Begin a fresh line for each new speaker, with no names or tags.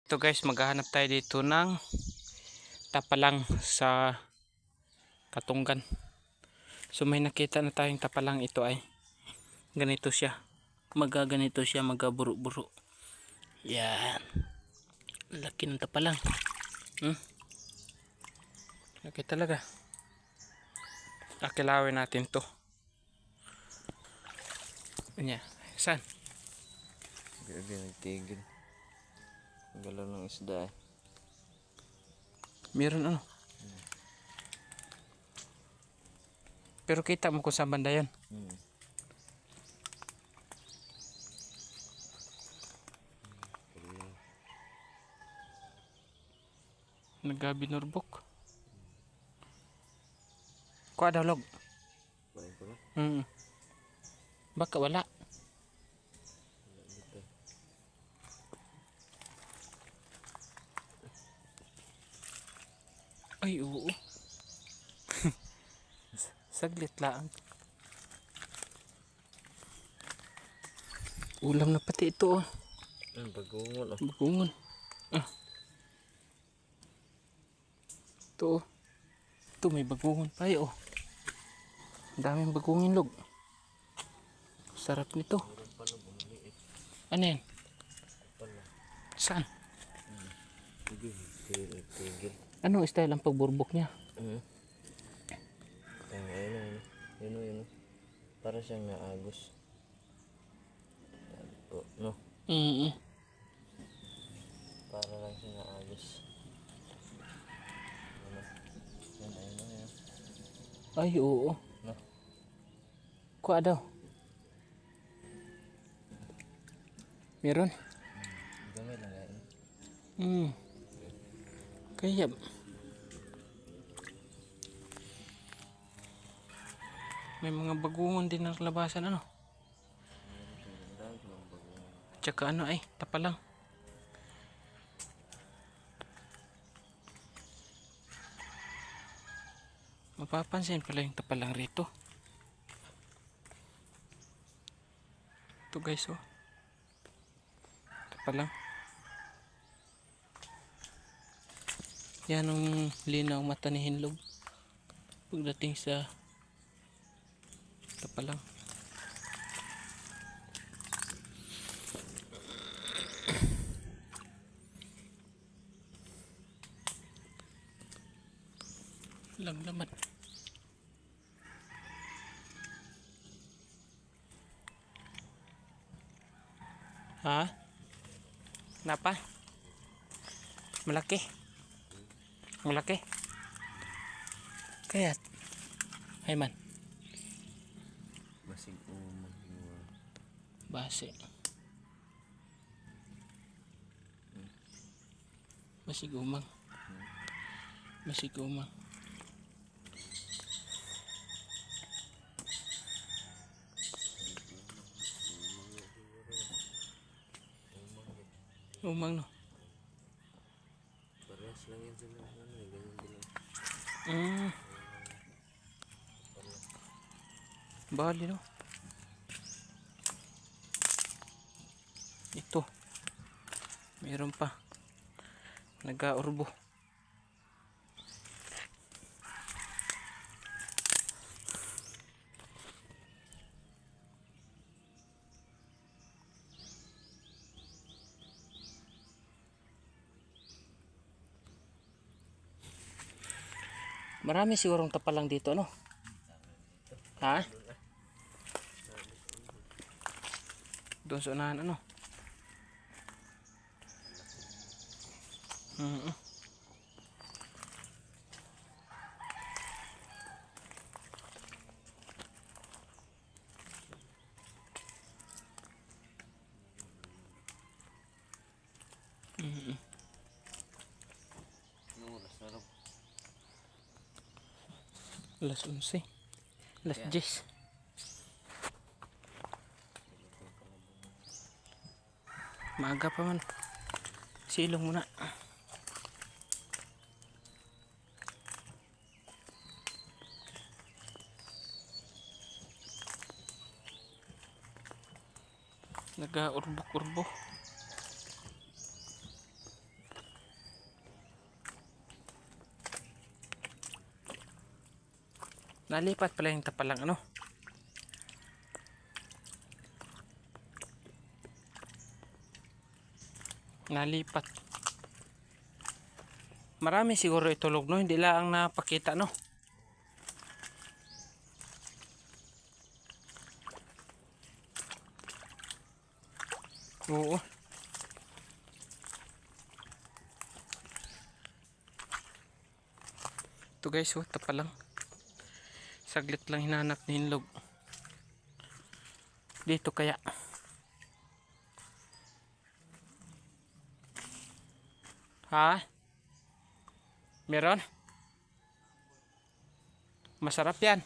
Ito guys, maghahanap tayo dito ng tapalang sa Katunggan. So may nakita na tayong tapalang, ito ay ganito siya. Magaganito siya, magaburo-buro. Yan. Laki ng tapalang. Laki talaga. Akilawin natin to. Anya, saan?
Grabe, nagtigil. Galaw ng isda eh.
Meron ano? Pero kita mo kung saan banda yan. Nagabinurbok. Kuha daw log. Baka wala. Ay oo. Saglit lang. Ulam na pati ito.
Bagungon.
Bagungon. Ito. Ito may bagungon pa oh. Ang daming bagungin log. Sarap nito. Ano yan? Saan?
Tigil.
Anong style ang pagburbok niya?
Ayun. Para siyang naagos. No? Para lang siya naagos. Ayun.
Ay oo.
No?
Kuha daw. Meron?
Gamay lang yan.
Kaya may mga bagungon din ng labasan ano. Tsaka ano ay tapalang. Mapapansin pala yung tapalang rito. Ito guys oh. Tapalang. Yan ang linaw mata ni Hinlog pagdating sa tapalang. Lang naman. Ha? Napa? Malaki. Malaki. Kaya ay man.
Masig umang.
Base. Masig umang. Masig umang. Umang no.
Parehas lang yan sila. Ganyan din.
Bali no. Ito. Meron pa. Nag-aurbo. Marami sigurong tapalang dito no. Ha? Doon sa unahan ano? Alas 11. Alas 10. Maaga pa man. Silong muna. Nag-urbok-urbo. Nalipat pala yung tapalang ano. Nalipat. Marami siguro itulog no, hindi lang napakita no. Oo. Ito guys, oh, tapalang. Saglit lang hinanap ni Hinlog. Dito kaya. Ha? Meron? Masarap yan.